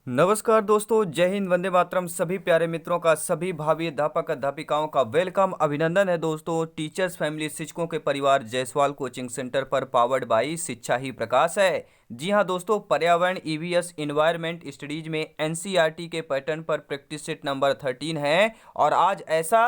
नमस्कार दोस्तों, जय हिंद, वंदे मातरम। सभी प्यारे मित्रों का, सभी भावी अध्यापक अध्यापिकाओं का वेलकम, अभिनंदन है दोस्तों। टीचर्स फैमिली, शिक्षकों के परिवार जायसवाल कोचिंग सेंटर पर पावर्ड बाई शिक्षा ही प्रकाश है। जी हां दोस्तों, पर्यावरण ईवीएस इन्वायरमेंट स्टडीज में एनसीईआरटी के पैटर्न पर प्रैक्टिस सेट नंबर 13 है। और आज ऐसा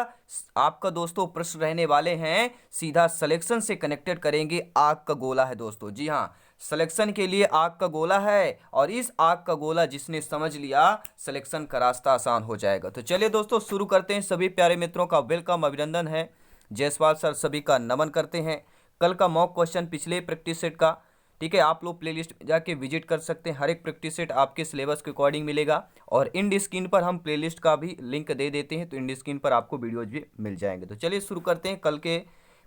आपका दोस्तों प्रश्न रहने वाले हैं, सीधा सिलेक्शन से कनेक्टेड करेंगे। आग का गोला है दोस्तों, जी हाँ, सिलेक्शन के लिए आग का गोला है। और इस आग का गोला जिसने समझ लिया, सिलेक्शन का रास्ता आसान हो जाएगा। तो चलिए दोस्तों शुरू करते हैं। सभी प्यारे मित्रों का वेलकम, अभिनंदन है। जायसवाल सर सभी का नमन करते हैं। कल का मॉक क्वेश्चन पिछले प्रैक्टिस सेट का, ठीक है, आप लोग प्लेलिस्ट जाके विजिट कर सकते हैं। हर एक प्रैक्टिस सेट आपके सिलेबस के अकॉर्डिंग मिलेगा। और इंड स्क्रीन पर हम प्लेलिस्ट का भी लिंक दे देते हैं, तो इंड स्क्रीन पर आपको वीडियोज भी मिल जाएंगे। तो चलिए शुरू करते हैं। कल के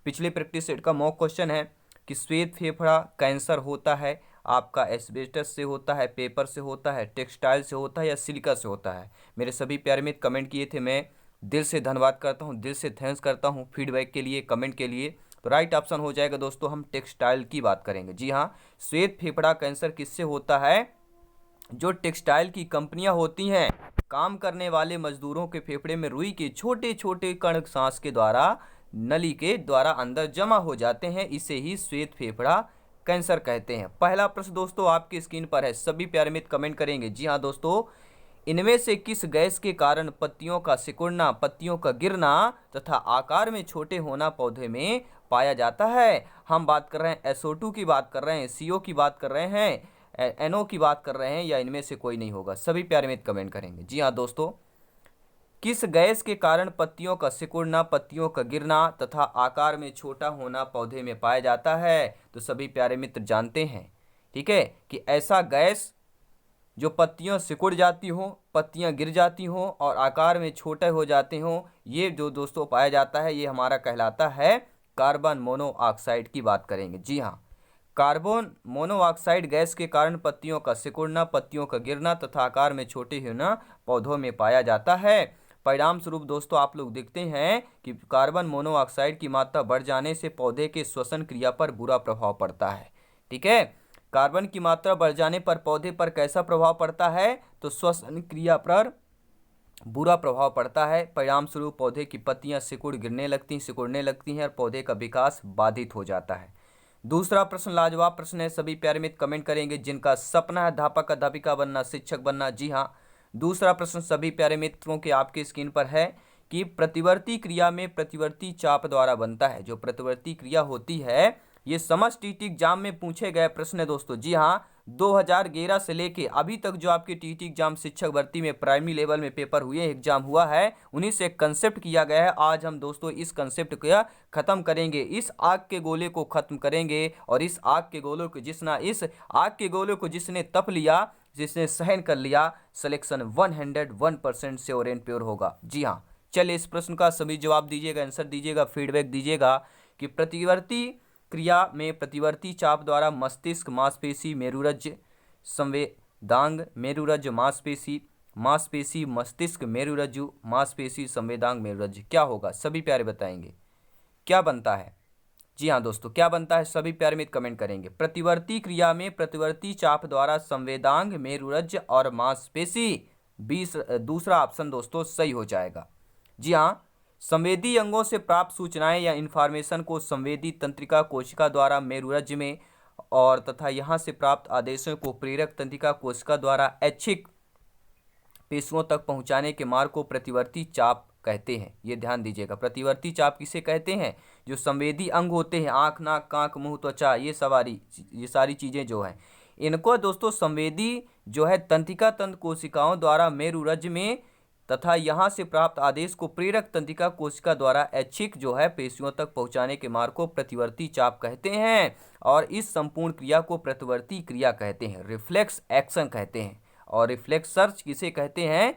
पिछले प्रैक्टिस सेट का मॉक क्वेश्चन है कि श्वेत फेफड़ा कैंसर होता है आपका एस्बेस्टस से होता है, पेपर से होता है, टेक्सटाइल से होता है या सिलिका से होता है। मेरे सभी प्यारे मित्र कमेंट किए थे, मैं दिल से धन्यवाद करता हूं, दिल से थैंक्स करता हूं फीडबैक के लिए, कमेंट के लिए। तो राइट ऑप्शन हो जाएगा दोस्तों, हम टेक्सटाइल की बात करेंगे। जी हाँ, श्वेत फेफड़ा कैंसर किससे होता है? जो टेक्सटाइल की कंपनियां होती हैं, काम करने वाले मजदूरों के फेफड़े में रुई के छोटे छोटे कण सांस के द्वारा, नली के द्वारा अंदर जमा हो जाते हैं, इसे ही श्वेत फेफड़ा कैंसर कहते हैं। पहला प्रश्न दोस्तों आपकी स्क्रीन पर है, सभी प्यारे मित्र कमेंट करेंगे। जी हाँ दोस्तों, इनमें से किस गैस के कारण पत्तियों का सिकुड़ना, पत्तियों का गिरना तथा आकार में छोटे होना पौधे में पाया जाता है? हम बात कर रहे हैं SO2 की बात कर रहे हैं, CO की बात कर रहे हैं, NO की बात कर रहे हैं, या इनमें से कोई नहीं होगा? सभी प्यारे मित्र कमेंट करेंगे। जी हाँ दोस्तों, किस गैस के कारण पत्तियों का सिकुड़ना, पत्तियों का गिरना तथा आकार में छोटा होना पौधे में पाया जाता है? तो सभी प्यारे मित्र जानते हैं, ठीक है, कि ऐसा गैस जो पत्तियां सिकुड़ जाती हो, पत्तियां गिर जाती हो और आकार में छोटे हो जाते हो, ये जो दोस्तों पाया जाता है, ये हमारा कहलाता है कार्बन मोनोऑक्साइड की बात करेंगे। जी हाँ, कार्बन मोनोऑक्साइड गैस के कारण पत्तियों का सिकुड़ना, पत्तियों का गिरना तथा आकार में छोटे होना पौधों में पाया जाता है। परिणाम स्वरूप दोस्तों आप लोग देखते हैं कि कार्बन मोनोऑक्साइड की मात्रा बढ़ जाने से पौधे के श्वसन क्रिया पर बुरा प्रभाव पड़ता है। ठीक है, कार्बन की मात्रा बढ़ जाने पर पौधे पर कैसा प्रभाव पड़ता है? तो श्वसन क्रिया पर बुरा प्रभाव पड़ता है। परिणाम स्वरूप पौधे की पत्तियां सिकुड़ने लगती हैं और पौधे का विकास बाधित हो जाता है। दूसरा प्रश्न लाजवाब प्रश्न है, सभी प्यारे मित्र कमेंट करेंगे। जिनका सपना है अध्यापक अध्यापिका बनना, शिक्षक बनना, जी हाँ, दूसरा प्रश्न सभी प्यारे मित्रों के आपके स्क्रीन पर है कि प्रतिवर्ती क्रिया में प्रतिवर्ती चाप द्वारा बनता है। जो प्रतिवर्ती क्रिया होती है, ये समस्त टीटी एग्जाम में पूछे गए प्रश्न है दोस्तों। जी हाँ, 2011 से लेके अभी तक जो आपके टीटी एग्जाम शिक्षक भर्ती में प्राइमरी लेवल में पेपर हुए, एग्जाम हुआ है, उन्हीं से कंसेप्ट किया गया है। आज हम दोस्तों इस कंसेप्ट को खत्म करेंगे, इस आग के गोले को खत्म करेंगे। और इस आग के गोले को जिसने तप लिया, जिसने सहन कर लिया, सिलेक्शन 101% श्योर एंड प्योर होगा। जी हाँ, चलिए इस प्रश्न का सभी जवाब दीजिएगा, आंसर दीजिएगा, फीडबैक दीजिएगा कि प्रतिवर्ती क्रिया में प्रतिवर्ती चाप द्वारा मस्तिष्क, मांसपेशी, मेरुरज्ज, संवेदांग, मेरुरज्ज, मांसपेशी, मस्तिष्क, मेरुरज्जु, मांसपेशी, संवेदांग, मेरुरज्ज क्या होगा? सभी प्यारे बताएंगे क्या बनता है। जी हाँ दोस्तों, क्या बनता है? सभी प्यारे मित्र कमेंट करेंगे। प्रतिवर्ती क्रिया में प्रतिवर्ती चाप द्वारा संवेदांग, मेरुरज्ज और मांसपेशी, 20 दूसरा ऑप्शन दोस्तों सही हो जाएगा। जी हाँ, संवेदी अंगों से प्राप्त सूचनाएं या इंफॉर्मेशन को संवेदी तंत्रिका कोशिका द्वारा मेरुरज्ज में और तथा यहाँ से प्राप्त आदेशों को प्रेरक तंत्रिका कोशिका द्वारा ऐच्छिक पेशियों तक पहुंचाने के मार्ग को प्रतिवर्ती चाप कहते हैं। ये ध्यान दीजिएगा, प्रतिवर्ती चाप किसे कहते हैं? जो संवेदी अंग होते हैं, आँख, नाक, कांक, मुंह, त्वचा, ये सारी चीज़ें जो हैं, इनको दोस्तों संवेदी जो है तंत्रिका तंत्र कोशिकाओं द्वारा मेरुरज्ज में तथा यहाँ से प्राप्त आदेश को प्रेरक तंत्रिका कोशिका द्वारा ऐच्छिक जो है पेशियों तक पहुँचाने के मार्ग को प्रतिवर्ती चाप कहते हैं। और इस संपूर्ण क्रिया को प्रतिवर्ती क्रिया कहते हैं, रिफ्लेक्स एक्शन कहते हैं। और रिफ्लेक्स सर्च किसे कहते हैं?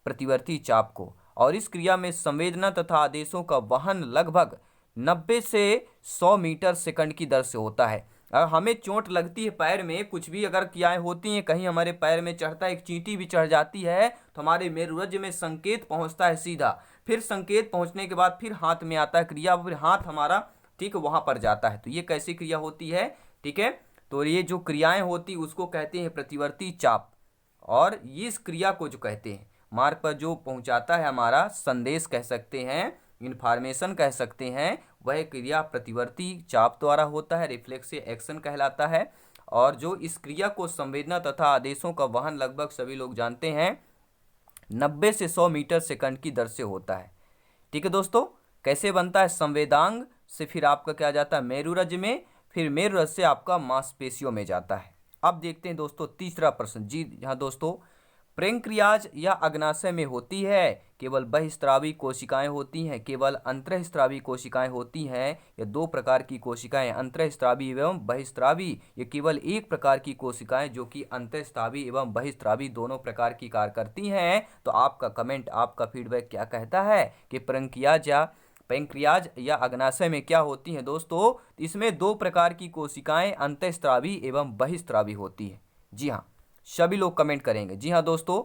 प्रतिवर्ती चाप को। और इस क्रिया में संवेदना तथा आदेशों का वहन लगभग 90 से 100 मीटर सेकंड की दर से होता है। अगर हमें चोट लगती है पैर में, कुछ भी अगर क्रियाएं होती हैं, कहीं हमारे पैर में चढ़ता है, एक चींटी भी चढ़ जाती है, तो हमारे मेरुरज्ज में संकेत पहुंचता है सीधा। फिर संकेत पहुंचने के बाद फिर हाथ में आता है क्रिया, फिर हाथ हमारा ठीक वहां पर जाता है। तो ये कैसी क्रिया होती है? ठीक है, तो ये जो क्रियाएं होती उसको कहते हैं प्रतिवर्ती चाप। और ये इस क्रिया को जो कहते हैं, मार्ग पर जो पहुंचाता है, हमारा संदेश कह सकते हैं, इन्फॉर्मेशन कह सकते हैं, वह क्रिया प्रतिवर्ती चाप द्वारा होता है, रिफ्लेक्सिव एक्शन कहलाता है। और जो इस क्रिया को संवेदना तथा आदेशों का वहन लगभग सभी लोग जानते हैं 90 से 100 मीटर सेकंड की दर से होता है। ठीक है दोस्तों, कैसे बनता है? संवेदांग से फिर आपका क्या जाता है मेरुरज्ज में, फिर मेरुरज्ज से आपका मांसपेशियों में जाता है। अब देखते हैं दोस्तों तीसरा प्रश्न। जी हाँ दोस्तों, पैंक्रियाज या अग्नाशय में होती है, केवल बहिस्रावी कोशिकाएं होती हैं, केवल अंतःस्रावी कोशिकाएं होती हैं, या दो प्रकार की कोशिकाएं अंतःस्रावी एवं बहिस्रावी, ये केवल एक प्रकार की कोशिकाएं जो कि अंतःस्रावी एवं बहिस्रावी दोनों प्रकार की कार्य करती हैं। तो आपका कमेंट, आपका फीडबैक क्या कहता है कि पैंक्रियाज या अग्नाशय में क्या होती हैं दोस्तों? इसमें दो प्रकार की कोशिकाएं अंतःस्रावी एवं बहिस्रावी होती है। जी हाँ, सभी लोग कमेंट करेंगे। जी हाँ दोस्तों,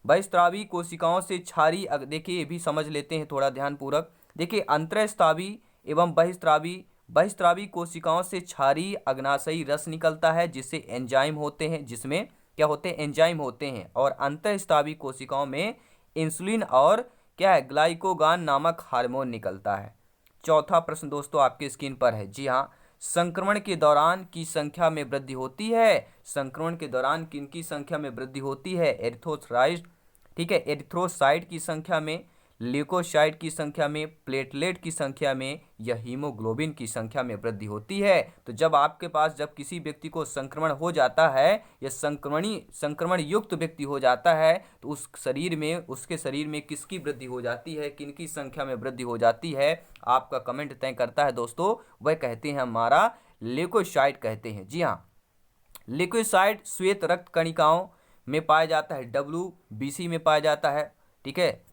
बहिस्रावी कोशिकाओं से क्षारी देखिए ये भी समझ लेते हैं थोड़ा ध्यानपूर्वक। देखिए अंतःस्रावी एवं बहिस्रावी कोशिकाओं से क्षारीय अग्नाशयी रस निकलता है, जिससे एंजाइम होते हैं, जिसमें क्या होते हैं? एंजाइम होते हैं। और अंतःस्रावी कोशिकाओं में इंसुलिन और क्या है? ग्लाइकोगान नामक हार्मोन निकलता है। चौथा प्रश्न दोस्तों आपके स्क्रीन पर है। जी हाँ, संक्रमण के दौरान की संख्या में वृद्धि होती है। संक्रमण के दौरान किनकी संख्या में वृद्धि होती है? एरिथ्रोसाइट, ठीक है, एरिथ्रोसाइट की संख्या में, ल्यूकोसाइट की संख्या में, प्लेटलेट की संख्या में, या हीमोग्लोबिन की संख्या में वृद्धि होती है। तो जब आपके पास जब किसी व्यक्ति को संक्रमण हो जाता है या संक्रमण युक्त व्यक्ति हो जाता है, तो उसके शरीर में किसकी वृद्धि हो जाती है, किनकी संख्या में वृद्धि हो जाती है? आपका कमेंट तय करता है दोस्तों। वह कहते हैं हमारा ल्यूकोसाइट कहते हैं। जी हाँ, ल्यूकोसाइट श्वेत रक्त कणिकाओं में पाया जाता है, WBC में पाया जाता है। ठीक है,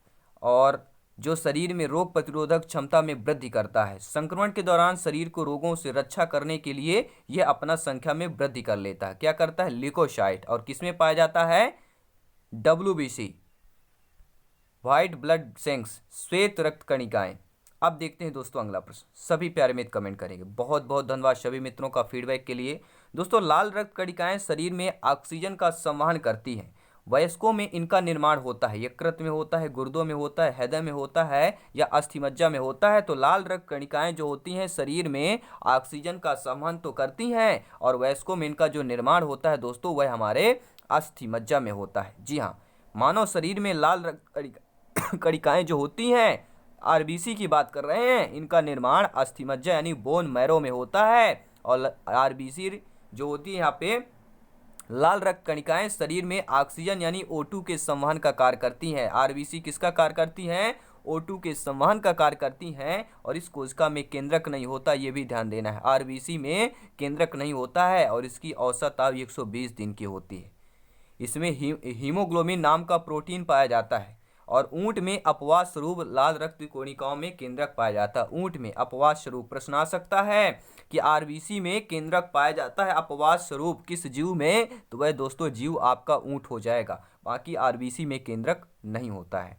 और जो शरीर में रोग प्रतिरोधक क्षमता में वृद्धि करता है। संक्रमण के दौरान शरीर को रोगों से रक्षा करने के लिए यह अपना संख्या में वृद्धि कर लेता है। क्या करता है? ल्यूकोसाइट। और किसमें पाया जाता है? WBC, व्हाइट ब्लड सेल्स, श्वेत रक्त कणिकाएं। अब देखते हैं दोस्तों अगला प्रश्न। सभी प्यारे मित्र कमेंट करेंगे। बहुत बहुत धन्यवाद सभी मित्रों का फीडबैक के लिए। दोस्तों, लाल रक्त कणिकाएं शरीर में ऑक्सीजन का संवहन करती हैं। वयस्कों में इनका निर्माण होता है, यकृत में होता है, गुर्दों में होता है, हृदय में होता है, या अस्थिमज्जा में होता है। तो लाल रक्त कणिकाएं जो होती हैं शरीर में ऑक्सीजन का संवहन तो करती हैं, और वयस्कों में इनका जो निर्माण होता है दोस्तों वह हमारे अस्थिमज्जा में होता है। जी हाँ, मानव शरीर में लाल रक्त कणिकाएं जो होती हैं, RBC की बात कर रहे हैं, इनका निर्माण अस्थिमज्जा यानी बोन मैरो में होता है। और RBC जो होती है यहाँ पे लाल रक्त कणिकाएं शरीर में ऑक्सीजन यानी O2 के संवहन का कार्य करती हैं। RBC किसका कार्य करती हैं? O2 के संवहन का कार्य करती हैं। और इस कोशिका में केंद्रक नहीं होता, ये भी ध्यान देना है। RBC में केंद्रक नहीं होता है, और इसकी औसत आयु 120 दिन की होती है। इसमें हीमोग्लोबिन नाम का प्रोटीन पाया जाता है। और ऊंट में अपवाद स्वरूप लाल रक्त कोशिकाओं में केंद्रक पाया जाता है। ऊंट में अपवाद स्वरूप प्रश्न आ सकता है कि RBC में केंद्रक पाया जाता है अपवाद स्वरूप किस जीव में? तो वह दोस्तों जीव आपका ऊंट हो जाएगा। बाकी RBC में केंद्रक नहीं होता है।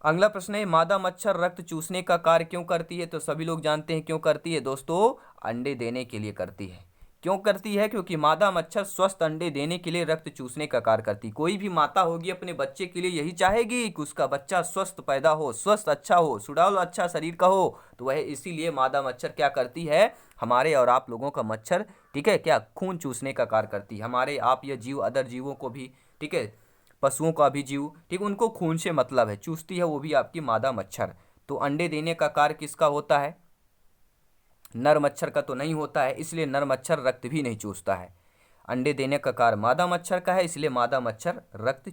अगला प्रश्न है, मादा मच्छर रक्त चूसने का कार्य क्यों करती है? तो सभी लोग जानते हैं क्यों करती है दोस्तों। अंडे देने के लिए करती है। क्यों करती है? क्योंकि मादा मच्छर स्वस्थ अंडे देने के लिए रक्त चूसने का कार्य करती। कोई भी माता होगी अपने बच्चे के लिए यही चाहेगी कि उसका बच्चा स्वस्थ पैदा हो, स्वस्थ अच्छा हो, सुडौल अच्छा शरीर का हो। तो वह इसीलिए मादा मच्छर क्या करती है? हमारे और आप लोगों का मच्छर, ठीक है, क्या खून चूसने का कार्य करती है। हमारे आप या जीव अदर जीवों को भी, ठीक है, पशुओं का भी जीव, ठीक, उनको खून से मतलब है, चूसती है वो भी आपकी मादा मच्छर। तो अंडे देने का कार्य किसका होता है? नर मच्छर का तो नहीं होता है, इसलिए नर मच्छर रक्त भी नहीं चूसता है। अंडे देने का कार्य मादा मच्छर का है, इसलिए मादा मच्छर रक्त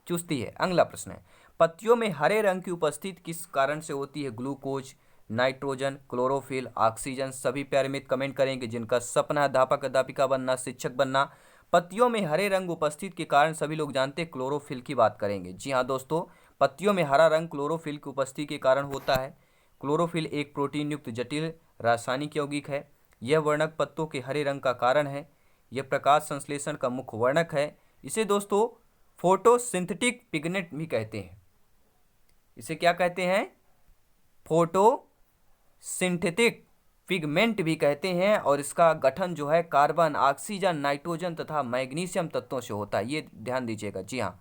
चूसती है। अगला प्रश्न है, पत्तियों में हरे रंग की उपस्थिति किस कारण से होती है? Glucose, nitrogen, chlorophyll, oxygen. सभी प्यारे मित्र कमेंट करेंगे जिनका सपना है अध्यापक अध्यापिका बनना, शिक्षक बनना। पत्तियों में हरे रंग उपस्थित के कारण सभी लोग जानते हैं क्लोरोफिल की बात करेंगे। जी हाँ दोस्तों, पत्तियों में हरा रंग क्लोरोफिल की उपस्थिति के कारण होता है। क्लोरोफिल एक प्रोटीन युक्त जटिल रासायनिक यौगिक है। यह वर्णक पत्तों के हरे रंग का कारण है। यह प्रकाश संश्लेषण का मुख्य वर्णक है। इसे दोस्तों फोटोसिंथेटिक पिगमेंट भी कहते हैं। इसे क्या कहते हैं? फोटोसिंथेटिक पिगमेंट भी कहते हैं और इसका गठन जो है कार्बन, ऑक्सीजन, नाइट्रोजन तथा मैग्नीशियम तत्वों से होता है। ये ध्यान दीजिएगा। जी हाँ,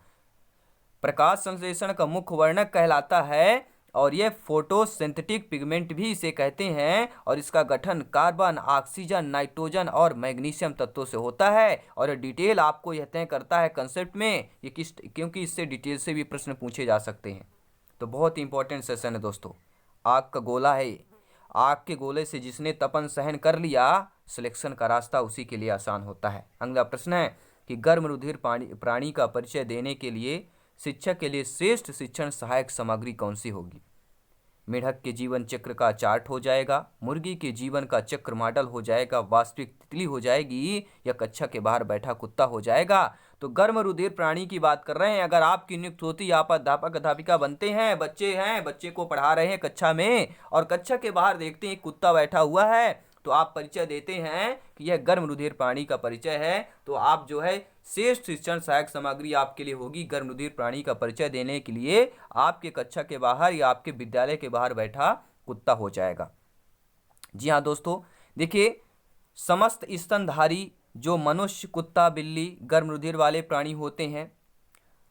प्रकाश संश्लेषण का मुख्य वर्णक कहलाता है और ये फोटोसिंथेटिक पिगमेंट भी इसे कहते हैं और इसका गठन कार्बन, ऑक्सीजन, नाइट्रोजन और मैग्नीशियम तत्वों से होता है। और ये डिटेल आपको यह तय करता है कंसेप्ट में ये किस, क्योंकि इससे डिटेल से भी प्रश्न पूछे जा सकते हैं। तो बहुत ही इंपॉर्टेंट सेशन है दोस्तों। आग का गोला है, आग के गोले से जिसने तपन सहन कर लिया, सिलेक्शन का रास्ता उसी के लिए आसान होता है। अगला प्रश्न है कि गर्म रुधिर प्राणी का परिचय देने के लिए शिक्षक के लिए श्रेष्ठ शिक्षण सहायक सामग्री कौन सी होगी? मेढक के जीवन चक्र का चार्ट हो जाएगा, मुर्गी के जीवन का चक्र मॉडल हो जाएगा, वास्तविक तितली हो जाएगी या कक्षा के बाहर बैठा कुत्ता हो जाएगा। तो गर्म रुधिर प्राणी की बात कर रहे हैं। अगर आपकी नियुक्त होती, आप अध्यापक अध्यापिका बनते हैं, बच्चे को पढ़ा रहे हैं कक्षा में और कक्षा के बाहर देखते हैं कुत्ता बैठा हुआ है, तो आप परिचय देते हैं कि यह गर्म रुधिर प्राणी का परिचय है। तो आप जो है श्रेष्ठ शिक्षण सहायक सामग्री आपके लिए होगी गर्म रुधिर प्राणी का परिचय देने के लिए आपके कक्षा के बाहर या आपके विद्यालय के बाहर बैठा कुत्ता हो जाएगा। जी हाँ दोस्तों, देखिए समस्त स्तनधारी जो मनुष्य, कुत्ता, बिल्ली गर्म रुधिर वाले प्राणी होते हैं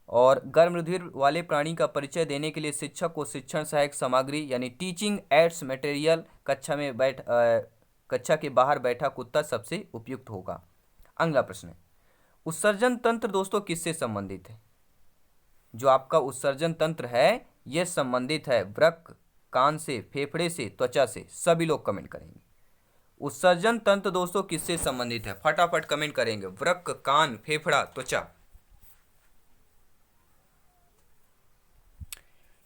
और गर्म रुधिर वाले प्राणी का परिचय देने के लिए शिक्षक को शिक्षण सहायक सामग्री यानी टीचिंग एड्स मटेरियल कक्षा के बाहर बैठा कुत्ता सबसे उपयुक्त होगा। अगला प्रश्न है, उत्सर्जन तंत्र दोस्तों किससे संबंधित है? जो आपका उत्सर्जन तंत्र है यह संबंधित है वृक्क, कान से, फेफड़े से, त्वचा से। सभी लोग कमेंट करेंगे उत्सर्जन तंत्र दोस्तों किससे संबंधित है, फटाफट कमेंट करेंगे। वृक्क, कान, फेफड़ा, त्वचा।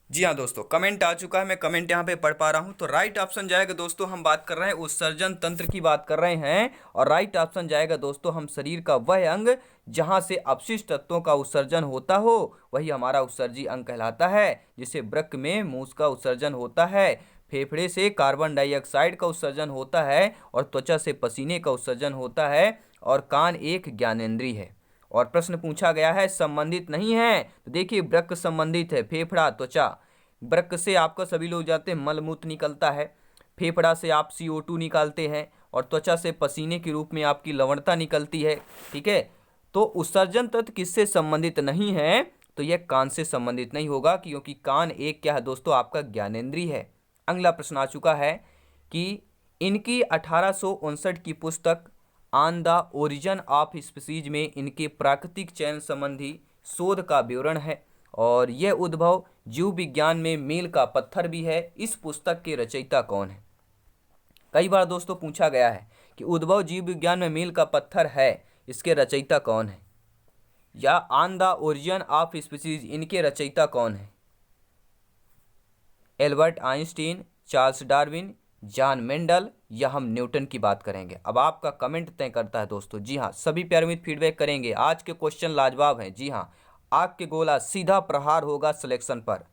जी हाँ दोस्तों, कमेंट आ चुका है, मैं कमेंट यहाँ पे पढ़ पा रहा हूँ। तो राइट ऑप्शन जाएगा दोस्तों, हम बात कर रहे हैं उत्सर्जन तंत्र की बात कर रहे हैं और राइट ऑप्शन जाएगा दोस्तों, हम शरीर का वह अंग जहाँ से अपशिष्ट तत्वों का उत्सर्जन होता हो वही हमारा उत्सर्जी अंग कहलाता है। जैसे वृक्क में मूस का उत्सर्जन होता है, फेफड़े से कार्बन डाइऑक्साइड का उत्सर्जन होता है और त्वचा से पसीने का उत्सर्जन होता है और कान एक ज्ञानेंद्रिय है। और प्रश्न पूछा गया है संबंधित नहीं है, तो देखिए वृक्क संबंधित है, फेफड़ा, त्वचा। वृक्क से आपका सभी लोग जानते हैं मलमूत्र निकलता है, फेफड़ा से आप CO2 निकालते हैं और त्वचा से पसीने के रूप में आपकी लवणता निकलती है। ठीक है, तो उत्सर्जन तत्व किससे संबंधित नहीं है? तो यह कान से संबंधित नहीं होगा, क्योंकि कान एक क्या है दोस्तों, आपका ज्ञानेंद्रिय है। अगला प्रश्न आ चुका है कि इनकी 1859 की पुस्तक on the origin of species में इनके प्राकृतिक चयन संबंधी शोध का विवरण है और यह उद्भव जीव विज्ञान में मील का पत्थर भी है। इस पुस्तक के रचयिता कौन है? कई बार दोस्तों पूछा गया है कि उद्भव जीव विज्ञान में मील का पत्थर है, इसके रचयिता कौन है? या on the origin of species इनके रचयिता कौन है? Albert Einstein, Charles Darwin, John Mendel या हम न्यूटन की बात करेंगे? अब आपका कमेंट तय करता है दोस्तों। जी हाँ, सभी प्यारे मित्र फीडबैक करेंगे। आज के क्वेश्चन लाजवाब हैं। जी हाँ, आग के गोला सीधा प्रहार होगा सिलेक्शन पर,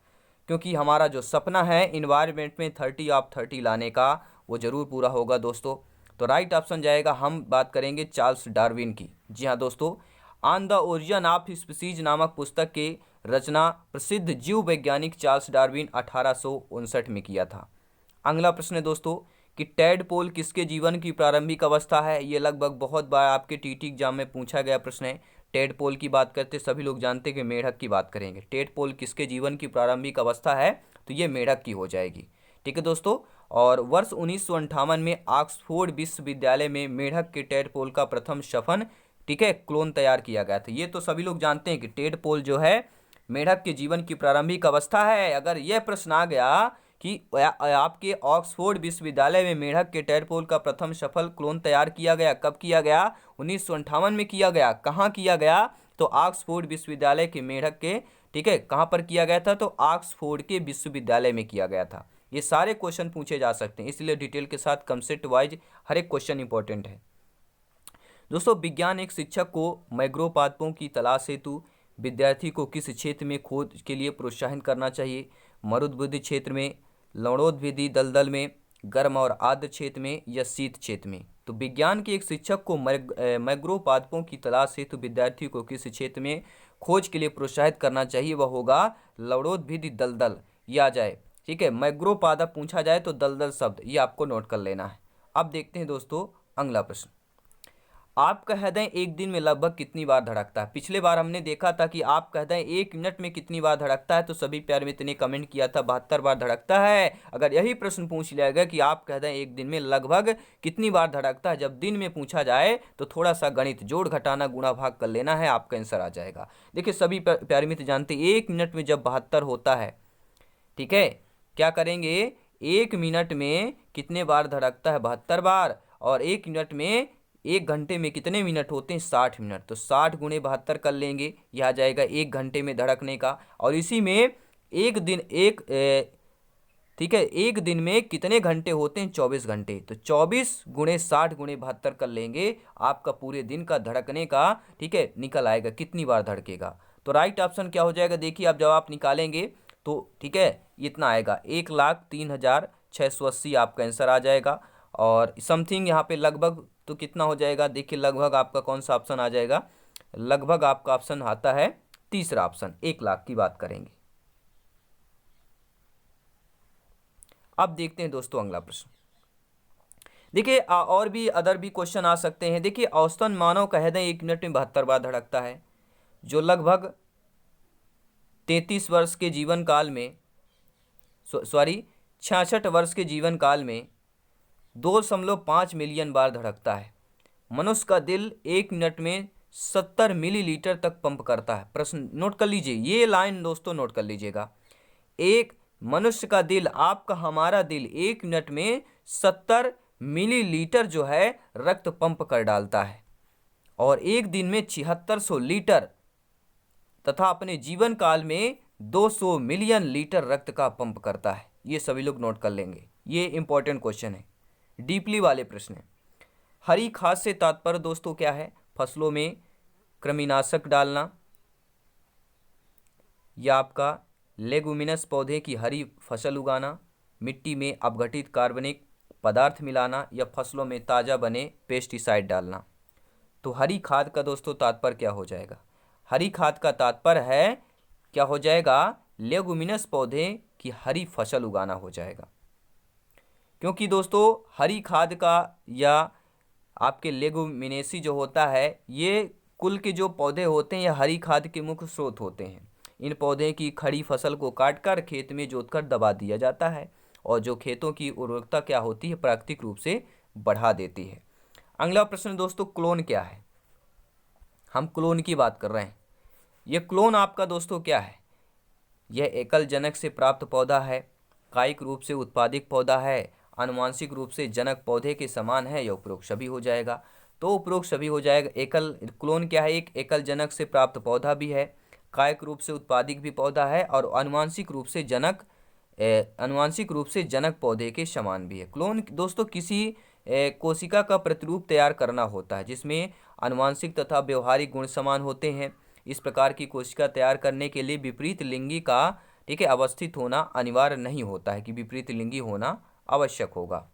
क्योंकि हमारा जो सपना है इन्वायरमेंट में 30 ऑफ 30 लाने का वो जरूर पूरा होगा दोस्तों। तो राइट ऑप्शन जाएगा, हम बात करेंगे चार्ल्स डार्विन की। जी हाँ दोस्तों, on the origin of species नामक पुस्तक के रचना प्रसिद्ध जीव वैज्ञानिक चार्ल्स डार्विन 1859 में किया था। अगला प्रश्न है दोस्तों कि टैडपोल किसके जीवन की प्रारंभिक अवस्था है? ये लगभग बहुत बार आपके टीटी एग्जाम में पूछा गया प्रश्न है। टैडपोल की बात करते सभी लोग जानते हैं कि मेढक की बात करेंगे। टैडपोल किसके जीवन की प्रारंभिक अवस्था है? तो ये मेढक की हो जाएगी। ठीक है दोस्तों, और वर्ष 1958 में ऑक्सफोर्ड विश्वविद्यालय में मेढक के टैडपोल का प्रथम सफन, ठीक है, क्लोन तैयार किया गया था। ये तो सभी लोग जानते हैं कि टैडपोल जो है मेढक के जीवन की प्रारंभिक अवस्था है। अगर यह प्रश्न आ गया कि आपके ऑक्सफोर्ड विश्वविद्यालय में मेढक के टैडपोल का प्रथम सफल क्लोन तैयार किया गया, कब किया गया? 1958 में किया गया। कहाँ किया गया? तो ऑक्सफोर्ड विश्वविद्यालय के मेढक के, ठीक है, कहाँ पर किया गया था? तो ऑक्सफोर्ड के विश्वविद्यालय में किया गया था। ये सारे क्वेश्चन पूछे जा सकते हैं, इसलिए डिटेल के साथ कंसेप्ट वाइज हर एक क्वेश्चन इंपॉर्टेंट है दोस्तों। विज्ञान एक शिक्षक को मैग्रोपादपों की तलाश हेतु विद्यार्थी को किस क्षेत्र में खोज के लिए प्रोत्साहित करना चाहिए? मरुद्वृद्धि क्षेत्र में, लवणोद्भिदी दलदल में, गर्म और आर्द्र क्षेत्र में या शीत क्षेत्र में? तो विज्ञान के एक शिक्षक को मैग्रोपादपों की तलाश हेतु विद्यार्थी को किस क्षेत्र में खोज के लिए प्रोत्साहित करना चाहिए? वह होगा लवणोद्भिदी दलदल। ये आ जाए, ठीक है, मैग्रोपादप पूछा जाए तो दलदल शब्द ये आपको नोट कर लेना है। अब देखते हैं दोस्तों अगला प्रश्न। आपका हृदय एक दिन में लगभग कितनी बार धड़कता है? पिछले बार हमने देखा था कि आपका हृदय 1 मिनट में कितनी बार धड़कता है, तो सभी प्यारे मित्र ने कमेंट किया था 72 बार धड़कता है। अगर यही प्रश्न पूछ लिया गया कि आपका हृदय एक दिन में लगभग कितनी बार धड़कता है, जब दिन में पूछा जाए तो थोड़ा सा गणित जोड़ घटाना गुणा भाग कर लेना है, आपका आंसर आ जाएगा। देखिए सभी प्यारे मित्र जानते हैं 1 मिनट में जब 72 होता है, ठीक है, क्या करेंगे, 1 मिनट में कितने बार धड़कता है, 72 बार, और 1 मिनट में 1 घंटे में कितने मिनट होते हैं, 60 मिनट, तो 60 गुणे 72 कर लेंगे, यह आ जाएगा 1 घंटे में धड़कने का। और इसी में एक दिन ठीक है, एक दिन में कितने घंटे होते हैं, 24 घंटे, तो 24 गुणे 60 गुणे 72 कर लेंगे, आपका पूरे दिन का धड़कने का, ठीक है, निकल आएगा कितनी बार धड़केगा। तो राइट ऑप्शन क्या हो जाएगा, देखिए आप जब आप निकालेंगे तो ठीक है इतना आएगा 1,03,680 आपका आंसर आ जाएगा। और समथिंग यहाँ पे लगभग तो कितना हो जाएगा, देखिए लगभग आपका कौन सा ऑप्शन आ जाएगा, लगभग आपका ऑप्शन आता है तीसरा ऑप्शन, 1,00,000 की बात करेंगे। अब देखते हैं दोस्तों अगला प्रश्न। देखिए और भी अदर भी क्वेश्चन आ सकते हैं। देखिए औसतन मानव का हृदय 1 मिनट में 72 बार धड़कता है, जो लगभग 33 वर्ष के जीवन काल में 66 वर्ष के जीवन काल में 2.5 मिलियन बार धड़कता है। मनुष्य का दिल 1 मिनट में 70 मिलीलीटर तक पंप करता है। प्रश्न नोट कर लीजिए, ये लाइन दोस्तों नोट कर लीजिएगा, एक मनुष्य का दिल, आपका हमारा दिल 1 मिनट में 70 मिलीलीटर जो है रक्त पंप कर डालता है, और एक दिन में 7600 लीटर तथा अपने जीवन काल में 200 मिलियन लीटर रक्त का पंप करता है। ये सभी लोग नोट कर लेंगे, ये इंपॉर्टेंट क्वेश्चन है, डीपली वाले प्रश्न है। हरी खाद से तात्पर्य दोस्तों क्या है, फसलों में कृमिनाशक डालना, या आपका लेगुमिनस पौधे की हरी फसल उगाना, मिट्टी में अपघटित कार्बनिक पदार्थ मिलाना, या फसलों में ताज़ा बने पेस्टिसाइड डालना। तो हरी खाद का दोस्तों तात्पर्य क्या हो जाएगा, हरी खाद का तात्पर्य है क्या हो जाएगा, लेगुमिनस पौधे की हरी फसल उगाना हो जाएगा। क्योंकि दोस्तों हरी खाद का या आपके लेगुमिनेसी जो होता है, ये कुल के जो पौधे होते हैं ये हरी खाद के मुख्य स्रोत होते हैं। इन पौधे की खड़ी फसल को काटकर खेत में जोतकर दबा दिया जाता है, और जो खेतों की उर्वरकता क्या होती है, प्राकृतिक रूप से बढ़ा देती है। अगला प्रश्न दोस्तों, क्लोन क्या है, हम क्लोन की बात कर रहे हैं। यह क्लोन आपका दोस्तों क्या है, यह एकल जनक से प्राप्त पौधा है, कायिक रूप से उत्पादित पौधा है, आनुवांशिक रूप से जनक पौधे के समान है, या उपरोक्त सभी हो जाएगा। तो उपरोक्त सभी हो जाएगा। एकल क्लोन क्या है, एक एकल जनक से प्राप्त पौधा भी है, कायिक रूप से उत्पादित भी पौधा है, और आनुवांशिक रूप से जनक पौधे के समान भी है। क्लोन दोस्तों किसी कोशिका का प्रतिरूप तैयार करना होता है, जिसमें आनुवांशिक तथा व्यवहारिक गुण समान होते हैं। इस प्रकार की कोशिका तैयार करने के लिए विपरीत लिंगी का, ठीक है, अवस्थित होना अनिवार्य नहीं होता है कि विपरीत लिंगी होना आवश्यक होगा।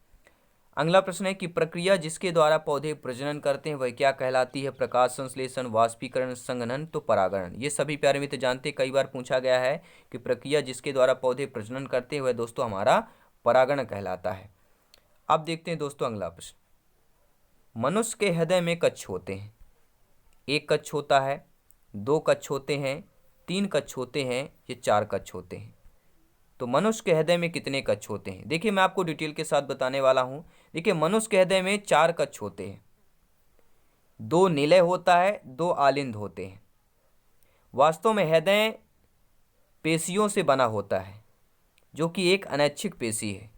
अगला प्रश्न है कि प्रक्रिया जिसके द्वारा पौधे प्रजनन करते हैं वह क्या कहलाती है, प्रकाश संश्लेषण, वाष्पीकरण, संघनन, तो परागण। ये सभी प्यारे मित्र जानते हैं, कई बार पूछा गया है कि प्रक्रिया जिसके द्वारा पौधे प्रजनन करते हैं वह दोस्तों हमारा परागण कहलाता है। अब देखते हैं दोस्तों अगला प्रश्न। मनुष्य के हृदय में कक्ष होते हैं, 1 कक्ष होता है, 2 कक्ष होते हैं, 3 कक्ष होते हैं, ये 4 कक्ष होते हैं। तो मनुष्य के हृदय में कितने कक्ष होते हैं, देखिए मैं आपको डिटेल के साथ बताने वाला हूं। देखिए मनुष्य के हृदय में 4 कक्ष होते हैं, 2 निलय होता है, 2 आलिंद होते हैं। वास्तव में हृदय पेशियों से बना होता है, जो कि एक अनैच्छिक पेशी है,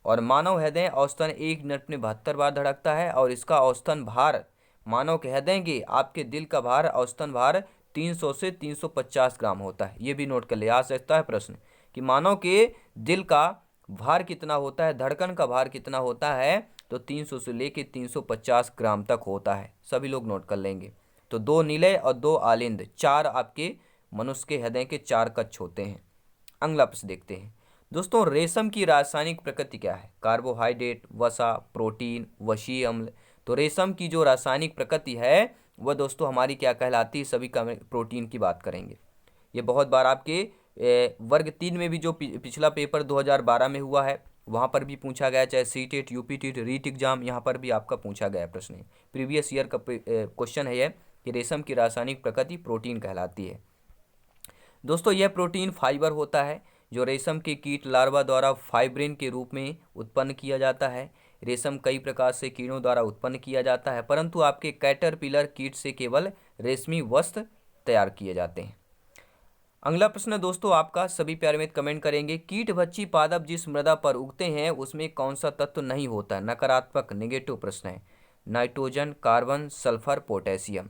और मानव हृदय औसतन 1 मिनट में 72 बार धड़कता है, और इसका औसतन भार, मानव के हृदय के आपके दिल का भार, औसतन भार 300 से 350 ग्राम होता है। ये भी नोट कर ले, आ सकता है प्रश्न कि मानव के दिल का भार कितना होता है, धड़कन का भार कितना होता है, तो 300 से लेके 350 ग्राम तक होता है, सभी लोग नोट कर लेंगे। तो 2 निलय और 2 आलिंद, 4 आपके मनुष्य के हृदय के 4 कक्ष होते हैं। अगला प्रश्न देखते हैं दोस्तों, रेशम की रासायनिक प्रकृति क्या है, कार्बोहाइड्रेट, वसा, प्रोटीन, वशीय अम्ल। तो रेशम की जो रासायनिक प्रकृति है वह दोस्तों हमारी क्या कहलाती है, सभी का प्रोटीन की बात करेंगे। ये बहुत बार आपके वर्ग 3 में भी जो पिछला पेपर 2012 में हुआ है वहाँ पर भी पूछा गया, चाहे सीटेट, यूपीटेट, रीट एग्जाम, यहाँ पर भी आपका पूछा गया प्रश्न है। प्रीवियस ईयर का क्वेश्चन है यह कि रेशम की रासायनिक प्रकृति प्रोटीन कहलाती है। दोस्तों यह प्रोटीन फाइबर होता है जो रेशम के कीट लार्वा द्वारा फाइब्रिन के रूप में उत्पन्न किया जाता है। रेशम कई प्रकार से कीड़ों द्वारा उत्पन्न किया जाता है, परंतु आपके कैटरपिलर कीट से केवल रेशमी वस्त्र तैयार किए जाते हैं। अगला प्रश्न दोस्तों आपका, सभी प्यारे मित्र कमेंट करेंगे, कीट भक्षी पादप जिस मृदा पर उगते हैं उसमें कौन सा तत्व नहीं होता है? नकारात्मक नेगेटिव प्रश्न है। Nitrogen, carbon, sulphur, potassium.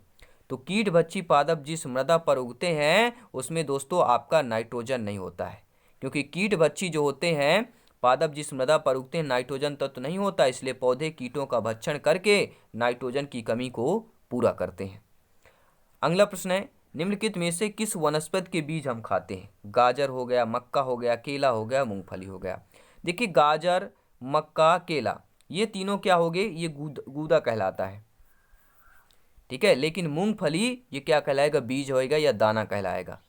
तो कीट भक्षी पादप जिस मृदा पर उगते हैं उसमें दोस्तों आपका नाइट्रोजन नहीं होता है, क्योंकि कीट भक्षी जो होते हैं पादप जिस मृदा पर उगते हैं नाइट्रोजन तत्व नहीं होता, इसलिए पौधे कीटों का भक्षण करके नाइट्रोजन की कमी को पूरा करते हैं। अगला प्रश्न है, निम्नलिखित में से किस वनस्पति के बीज हम खाते हैं? गाजर हो गया, मक्का हो गया, केला हो गया, मूंगफली हो गया। देखिए गाजर, मक्का, केला ये तीनों क्या हो गए? ये गूदा कहलाता है, ठीक है। लेकिन मूंगफली ये क्या कहलाएगा? बीज होएगा या दाना कहलाएगा।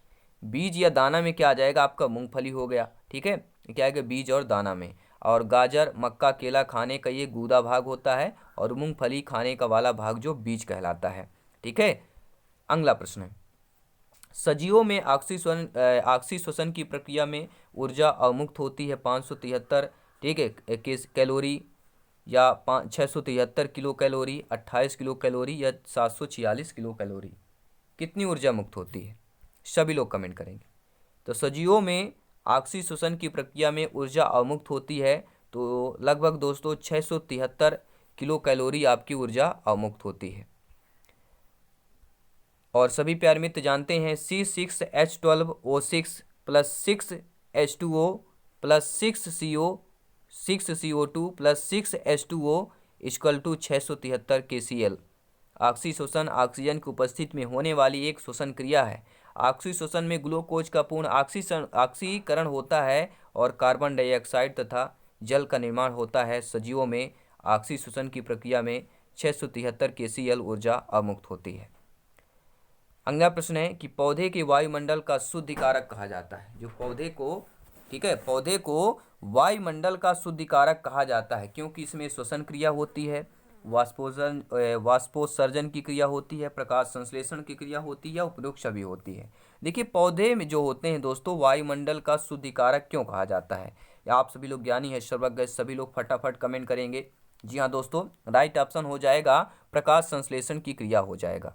बीज या दाना में क्या आ जाएगा? आपका मूंगफली हो गया, ठीक है। क्या आएगा? बीज और दाना में। और गाजर, मक्का, केला खाने का ये गूदा भाग होता है और मूंगफली खाने का वाला भाग जो बीज कहलाता है, ठीक है। अगला प्रश्न है, सजीवों में ऑक्सीश्वसन की प्रक्रिया में ऊर्जा अवमुक्त होती है 573, ठीक है, कैलोरी या 673 किलो कैलोरी, 28 किलो कैलोरी या 746 किलो कैलोरी। कितनी ऊर्जा मुक्त होती है? सभी लोग कमेंट करेंगे। तो सजीवों में ऑक्सीश्वसन की प्रक्रिया में ऊर्जा अवमुक्त होती है तो लगभग दोस्तों 673 किलो कैलोरी आपकी ऊर्जा अवमुक्त होती है। और सभी प्यारे मित्र जानते हैं C6H12O6 plus 6H2O plus 6CO2 plus 6H2O equal to 673 KCl। ऑक्सीश्वसन ऑक्सीजन की उपस्थिति में होने वाली एक श्वसन क्रिया है। ऑक्सीश्वसन में ग्लूकोज का पूर्ण ऑक्सीकरण होता है और कार्बन डाइऑक्साइड तथा जल का निर्माण होता है। सजीवों में ऑक्सीश्वसन की प्रक्रिया में 673 KCl ऊर्जा अवमुक्त होती है। अगला प्रश्न है कि पौधे के वायुमंडल का शुद्धिकारक कहा जाता है। जो पौधे को, ठीक है, पौधे को वायुमंडल का शुद्धिकारक कहा जाता है क्योंकि इसमें श्वसन क्रिया होती है, वाष्पोत्सर्जन की क्रिया होती है, प्रकाश संश्लेषण की क्रिया होती है, उपरोक्त सभी होती है। देखिए पौधे में जो होते हैं दोस्तों वायुमंडल का शुद्धिकारक क्यों कहा जाता है? आप सभी लोग ज्ञानी है, सर्वज्ञ, सभी लोग फटाफट कमेंट करेंगे। जी हाँ दोस्तों, राइट ऑप्शन हो जाएगा प्रकाश संश्लेषण की क्रिया हो जाएगा।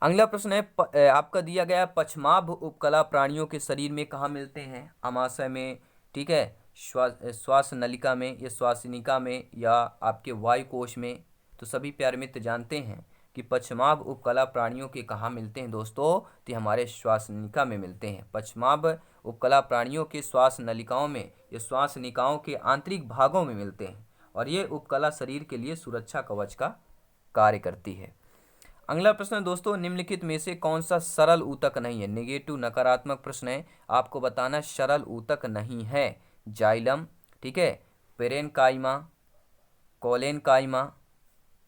अगला प्रश्न है आपका दिया गया, पश्चाभ उपकला प्राणियों के शरीर में कहाँ मिलते हैं? आमाशय में, ठीक है, श्वास नलिका में या श्वासनिका में या आपके वायु कोश में। तो सभी प्यारे मित्र जानते हैं कि पश्चाभ उपकला प्राणियों के कहाँ मिलते हैं दोस्तों? तो हमारे श्वासनिका में मिलते हैं। पश्चाभ उपकला प्राणियों के श्वास नलिकाओं में या श्वासनिकाओं के आंतरिक भागों में मिलते हैं और ये उपकला शरीर के लिए सुरक्षा कवच का कार्य करती है। अगला प्रश्न दोस्तों, निम्नलिखित में से कौन सा सरल ऊतक नहीं है? नेगेटिव नकारात्मक प्रश्न है, आपको बताना सरल ऊतक नहीं है। जाइलम, ठीक है, पेरेनकाइमा, कोलेनकाइमा,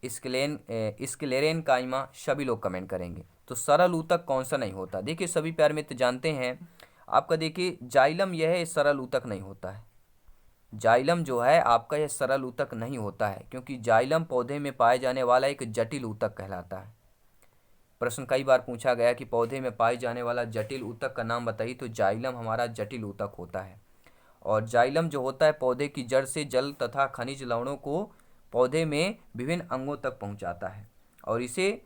स्क्लेरेनकाइमा। सभी लोग कमेंट करेंगे। तो सरल ऊतक कौन सा नहीं होता? देखिए सभी प्यारे मित्र जानते हैं आपका, देखिए जाइलम यह है सरल ऊतक नहीं होता है। जाइलम जो है आपका यह सरल ऊतक नहीं होता है क्योंकि जाइलम पौधे में पाए जाने वाला एक जटिल ऊतक कहलाता है। प्रश्न कई बार पूछा गया कि पौधे में पाए जाने वाला जटिल ऊतक का नाम बताइए, तो जाइलम हमारा जटिल ऊतक होता है। और जाइलम जो होता है पौधे की जड़ से जल तथा खनिज लवणों को पौधे में विभिन्न अंगों तक पहुंचाता है और इसे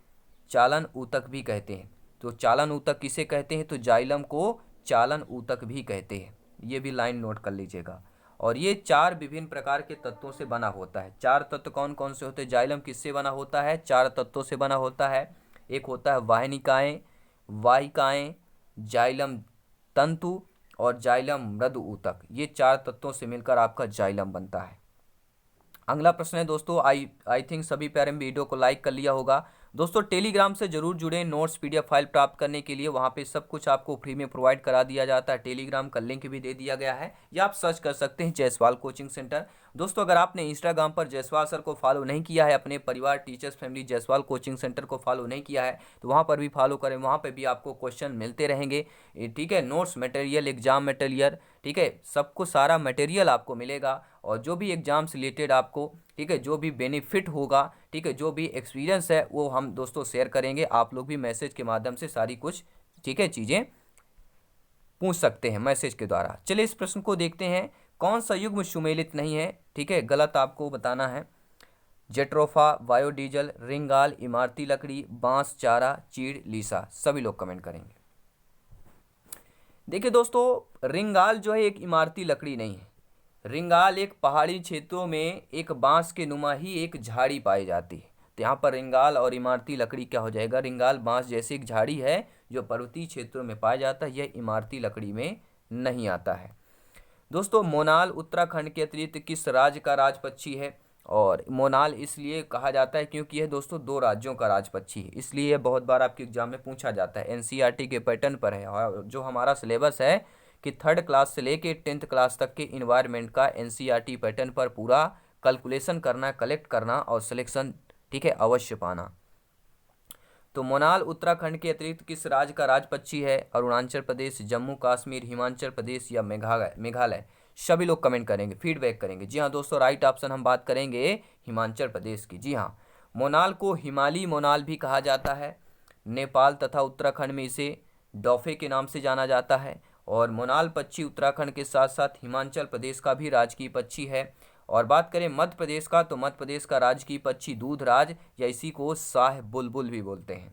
चालन ऊतक भी कहते हैं। तो चालन ऊतक किसे कहते हैं? तो जाइलम को चालन ऊतक भी कहते हैं। ये भी लाइन नोट कर लीजिएगा। और ये 4 विभिन्न प्रकार के तत्वों से बना होता है। 4 तत्व कौन कौन से होते हैं? जाइलम किससे बना होता है? 4 तत्वों से बना होता है। एक होता है वाहिनिकाएं, वाहिकाएं, जाइलम तंतु और जाइलम मृदु ऊतक। ये 4 तत्वों से मिलकर आपका जाइलम बनता है। अगला प्रश्न है दोस्तों, आई थिंक सभी प्यारे वीडियो को लाइक कर लिया होगा। दोस्तों टेलीग्राम से जरूर जुड़े, नोट्स पीडीएफ फाइल प्राप्त करने के लिए वहाँ पे सब कुछ आपको फ्री में प्रोवाइड करा दिया जाता है। टेलीग्राम का लिंक भी दे दिया गया है, या आप सर्च कर सकते हैं जायसवाल कोचिंग सेंटर। दोस्तों अगर आपने इंस्टाग्राम पर जायसवाल सर को फॉलो नहीं किया है, अपने परिवार teachers family Jaiswal coaching centre को फॉलो नहीं किया है, तो वहाँ पर भी फॉलो करें। वहाँ पर भी आपको क्वेश्चन मिलते रहेंगे, ठीक है, नोट्स मटेरियल, एग्जाम मटेरियल, ठीक है, सबको सारा मटेरियल आपको मिलेगा। और जो भी एग्जाम से रिलेटेड आपको, ठीक है, जो भी बेनिफिट होगा, ठीक है, जो भी एक्सपीरियंस है वो हम दोस्तों शेयर करेंगे। आप लोग भी मैसेज के माध्यम से सारी कुछ, ठीक है, चीज़ें पूछ सकते हैं मैसेज के द्वारा। चलिए इस प्रश्न को देखते हैं। कौन सा युग्म सुमेलित नहीं है, ठीक है, गलत आपको बताना है। जेट्रोफा, बायोडीजल, रिंगाल, इमारती लकड़ी, बांस, चारा, चीड़, लीसा। सभी लोग कमेंट करेंगे। देखिए दोस्तों, रिंगाल जो है एक इमारती लकड़ी नहीं है। रिंगाल एक पहाड़ी क्षेत्रों में एक बांस के नुमा ही एक झाड़ी पाई जाती है। तो यहाँ पर रिंगाल और इमारती लकड़ी क्या हो जाएगा, रिंगाल बांस जैसी एक झाड़ी है जो पर्वतीय क्षेत्रों में पाया जाता है, यह इमारती लकड़ी में नहीं आता है। दोस्तों मोनाल उत्तराखंड के अतिरिक्त किस राज्य का राज पक्षी है? और मोनाल इसलिए कहा जाता है क्योंकि यह दोस्तों 2 राज्यों का राज पक्षी है, इसलिए यह बहुत बार आपके एग्जाम में पूछा जाता है। एनसीईआरटी के पैटर्न पर है, और जो हमारा सिलेबस है कि 3rd क्लास से लेके 10th क्लास तक के इन्वायरमेंट का एनसीईआरटी पैटर्न पर पूरा कैलकुलेशन करना, कलेक्ट करना और सिलेक्शन, ठीक है, अवश्य पाना। तो मोनाल उत्तराखंड के अतिरिक्त किस राज्य का राज पक्षी है? अरुणाचल प्रदेश, जम्मू कश्मीर, हिमाचल प्रदेश या मेघालय। सभी लोग कमेंट करेंगे, फीडबैक करेंगे। जी हाँ दोस्तों, राइट ऑप्शन हम बात करेंगे हिमाचल प्रदेश की। जी हाँ, मोनाल को हिमालयी मोनाल भी कहा जाता है। नेपाल तथा उत्तराखंड में इसे डॉफे के नाम से जाना जाता है। और मोनाल पक्षी उत्तराखंड के साथ साथ हिमाचल प्रदेश का भी राजकीय पक्षी है। और बात करें मध्य प्रदेश का, तो मध्य प्रदेश का राजकीय पक्षी दूधराज, या इसी को शाह बुलबुल भी बोलते हैं।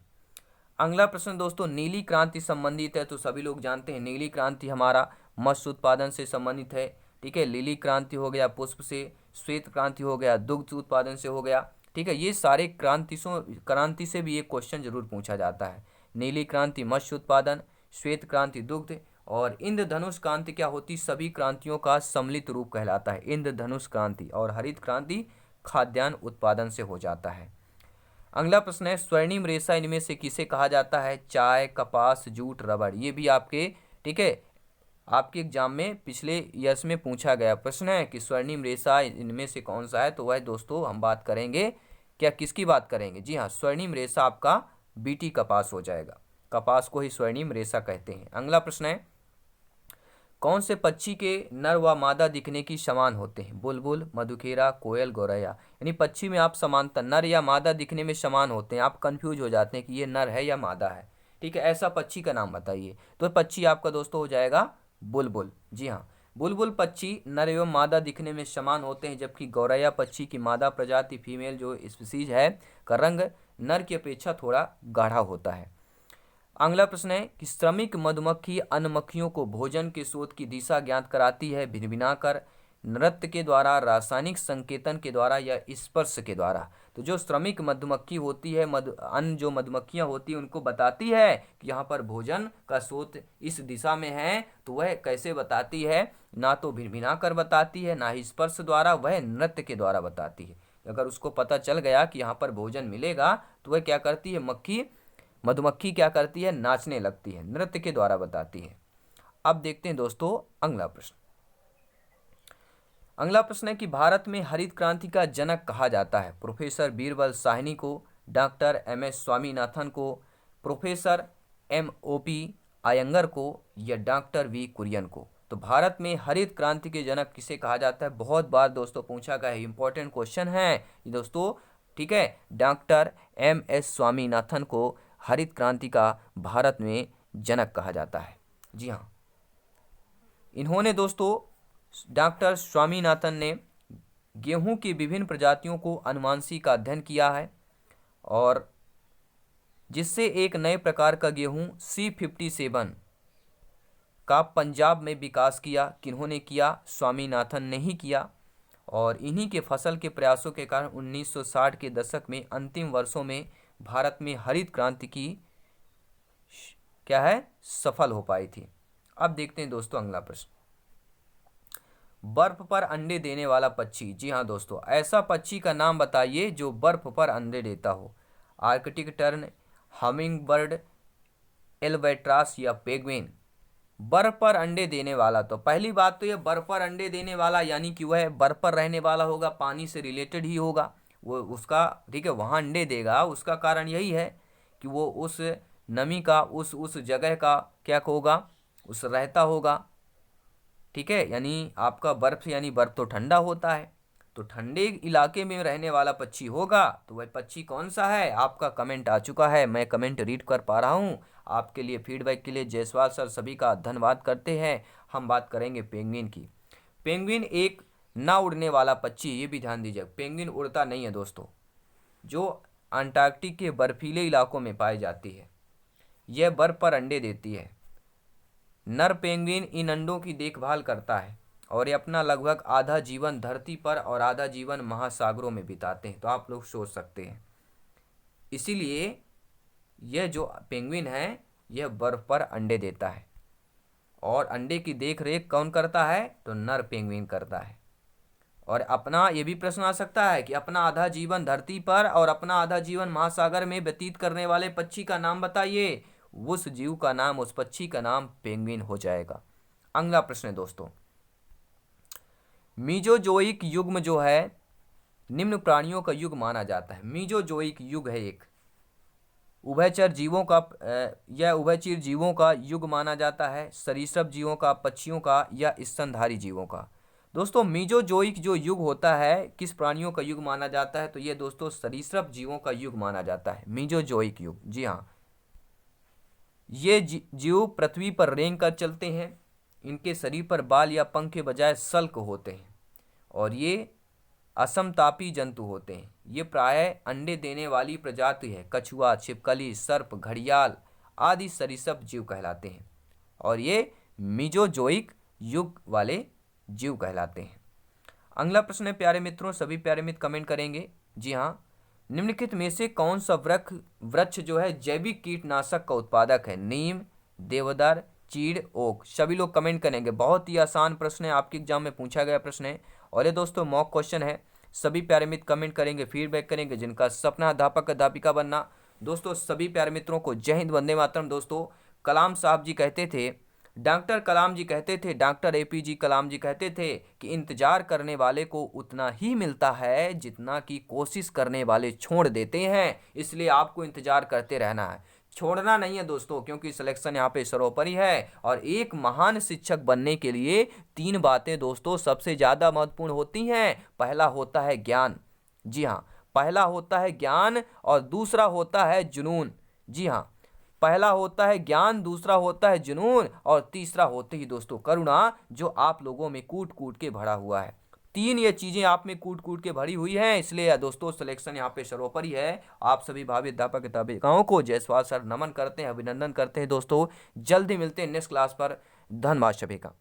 अगला प्रश्न दोस्तों नीली क्रांति संबंधित है। तो सभी लोग जानते हैं नीली क्रांति हमारा मत्स्य उत्पादन से संबंधित है, ठीक है। लीली क्रांति हो गया पुष्प से, श्वेत क्रांति हो गया दुग्ध उत्पादन से हो गया, ठीक है। ये सारे क्रांति से भी एक क्वेश्चन जरूर पूछा जाता है। नीली क्रांति मत्स्य उत्पादन, श्वेत क्रांति दुग्ध, और इंद्रधनुष क्रांति क्या होती? सभी क्रांतियों का सम्मिलित रूप कहलाता है इंद्रधनुष क्रांति। और हरित क्रांति खाद्यान्न उत्पादन से हो जाता है। अगला प्रश्न है स्वर्णिम रेशा इनमें से किसे कहा जाता है? चाय, कपास, जूट, रबड़। ये भी आपके, ठीक है, आपके एग्जाम में पिछले ईयर्स में पूछा गया प्रश्न है कि स्वर्णिम रेशा इनमें से कौन सा है। तो वह दोस्तों हम बात करेंगे, क्या किसकी बात करेंगे? जी हाँ, स्वर्णिम रेशा आपका बीटी कपास हो जाएगा। कपास को ही स्वर्णिम रेशा कहते हैं। अगला प्रश्न है कौन से पक्षी के नर व मादा दिखने की समान होते हैं? बुलबुल, मधुकेरा, कोयल, गौरैया। यानी पक्षी में आप समानता, नर या मादा दिखने में समान होते हैं, आप कंफ्यूज हो जाते हैं कि ये नर है या मादा है, ठीक है। ऐसा पक्षी का नाम बताइए। तो पक्षी आपका दोस्तों हो जाएगा बुलबुल। जी हाँ, बुलबुल पक्षी नर एवं मादा दिखने में समान होते हैं, जबकि गौरैया पक्षी की मादा प्रजाति फीमेल जो स्पीसीज है का रंग नर की अपेक्षा थोड़ा गाढ़ा होता है। अगला प्रश्न है कि श्रमिक मधुमक्खी अन्य मक्खियों को भोजन के स्रोत की दिशा ज्ञात कराती है भिनभिनाकर, नृत्य के द्वारा, रासायनिक संकेतन के द्वारा या स्पर्श के द्वारा। तो जो श्रमिक मधुमक्खी होती है, अन्य जो मधुमक्खियां होती हैं उनको बताती है कि यहाँ पर भोजन का स्रोत इस दिशा में है। तो वह कैसे बताती है? ना तो भिनभिनाकर बताती है, ना ही स्पर्श द्वारा, वह नृत्य के द्वारा बताती है। अगर उसको पता चल गया कि यहाँ पर भोजन मिलेगा तो वह क्या करती है? मधुमक्खी क्या करती है? नाचने लगती है, नृत्य के द्वारा बताती है। अब देखते हैं दोस्तों अगला प्रश्न। अगला प्रश्न है कि भारत में हरित क्रांति का जनक कहा जाता है? प्रोफेसर बीरबल साहनी को, डॉक्टर एम.एस. स्वामीनाथन को, प्रोफेसर M.O.P. अयंगर को, या डॉक्टर V. कुरियन को। तो भारत में हरित क्रांति के जनक किसे कहा जाता है? बहुत बार दोस्तों पूछा गया है, इंपॉर्टेंट क्वेश्चन है दोस्तों, ठीक है। Doctor M.S. स्वामीनाथन को हरित क्रांति का भारत में जनक कहा जाता है। जी हाँ, इन्होंने दोस्तों, डॉक्टर स्वामीनाथन ने गेहूं की विभिन्न प्रजातियों को अनुवांशिक का अध्ययन किया है, और जिससे एक नए प्रकार का गेहूं C57 का पंजाब में विकास किया। किन्होंने किया? स्वामीनाथन ने ही किया। और इन्हीं के फसल के प्रयासों के कारण 1960 के दशक में अंतिम वर्षों में भारत में हरित क्रांति की क्या है? सफल हो पाई थी। अब देखते हैं दोस्तों अगला प्रश्न। बर्फ पर अंडे देने वाला पक्षी। जी हाँ दोस्तों, ऐसा पक्षी का नाम बताइए जो बर्फ पर अंडे देता हो। Arctic tern, humming bird, albatross या पेंगुइन। बर्फ पर अंडे देने वाला, तो पहली बात तो ये बर्फ पर अंडे देने वाला यानी कि वह बर्फ पर रहने वाला होगा, पानी से रिलेटेड ही होगा वो उसका, ठीक है, वहाँ अंडे देगा। उसका कारण यही है कि वो उस नमी का उस जगह का क्या होगा, उस रहता होगा, ठीक है। यानी आपका बर्फ, यानी बर्फ तो ठंडा होता है, तो ठंडे इलाके में रहने वाला पक्षी होगा। तो वह पक्षी कौन सा है? आपका कमेंट आ चुका है, मैं कमेंट रीड कर पा रहा हूँ। आपके लिए फीडबैक के लिए जायसवाल सर सभी का धन्यवाद करते हैं। हम बात करेंगे पेंगुइन की। पेंगुइन एक ना उड़ने वाला पक्षी, ये भी ध्यान दीजिए, पेंगुइन उड़ता नहीं है दोस्तों, जो अंटार्कटिक के बर्फीले इलाकों में पाई जाती है। यह बर्फ पर अंडे देती है। नर पेंगुइन इन अंडों की देखभाल करता है और ये अपना लगभग आधा जीवन धरती पर और आधा जीवन महासागरों में बिताते हैं। तो आप लोग सोच सकते हैं, इसीलिए यह जो पेंगुइन है यह बर्फ पर अंडे देता है। और अंडे की देख रेख कौन करता है? तो नर पेंगुइन करता है। और अपना, ये भी प्रश्न आ सकता है कि अपना आधा जीवन धरती पर और अपना आधा जीवन महासागर में व्यतीत करने वाले पक्षी का नाम बताइए। उस जीव का नाम, उस पक्षी का नाम पेंगुइन हो जाएगा। अगला प्रश्न है दोस्तों, मीजोजोइक युग में जो है निम्न प्राणियों का युग माना जाता है। मीजोजोइक युग है एक उभयचर जीवों का, यह उभयचर जीवों का युग माना जाता है, सरीसृप जीवों का, पक्षियों का या स्तनधारी जीवों का। दोस्तों मीजोजोइक जो युग होता है किस प्राणियों का युग माना जाता है? तो ये दोस्तों सरीसृप जीवों का युग माना जाता है, मीजोजोइक युग। जी हाँ, ये जीव पृथ्वी पर रेंग कर चलते हैं। इनके शरीर पर बाल या पंख के बजाय सल्क होते हैं और ये असमतापी जंतु होते हैं। ये प्रायः अंडे देने वाली प्रजाति है। कछुआ, छिपकली, सर्प, घड़ियाल आदि सरीसृप जीव कहलाते हैं और ये मीजोजोइक युग वाले जीव कहलाते हैं। अगला प्रश्न है प्यारे मित्रों, सभी प्यारे मित्र कमेंट करेंगे। जी हाँ, निम्नलिखित में से कौन सा वृक्ष जो है जैविक कीटनाशक का उत्पादक है? नीम, देवदार, चीड़, ओक। सभी लोग कमेंट करेंगे। बहुत ही आसान प्रश्न है, आपके एग्जाम में पूछा गया प्रश्न है और ये दोस्तों मॉक क्वेश्चन है। सभी प्यारे मित्र कमेंट करेंगे, फीडबैक करेंगे। जिनका सपना अध्यापक अध्यापिका बनना, दोस्तों सभी प्यारे मित्रों को जय हिंद, वंदे मातरम। दोस्तों कलाम साहब जी कहते थे, डॉक्टर कलाम जी कहते थे, डॉक्टर APJ कलाम जी कहते थे कि इंतजार करने वाले को उतना ही मिलता है जितना कि कोशिश करने वाले छोड़ देते हैं। इसलिए आपको इंतजार करते रहना है, छोड़ना नहीं है दोस्तों, क्योंकि सिलेक्शन यहाँ पे सर्वोपरि है। और एक महान शिक्षक बनने के लिए 3 बातें दोस्तों सबसे ज़्यादा महत्वपूर्ण होती हैं। पहला होता है ज्ञान, जी हाँ, पहला होता है ज्ञान और दूसरा होता है जुनून। जी हाँ, पहला होता है ज्ञान, दूसरा होता है जुनून और तीसरा होती ही दोस्तों करुणा, जो आप लोगों में कूट कूट के भरा हुआ है। 3 ये चीज़ें आप में कूट कूट के भरी हुई हैं, इसलिए दोस्तों सिलेक्शन यहाँ पे सर्वोपरि है। आप सभी भावी अध्यापक अध्यापिकाओं को जायसवाल सर नमन करते हैं, अभिनंदन करते हैं। दोस्तों जल्दी मिलते हैं नेक्स्ट क्लास पर। धन्यवाद सभी का।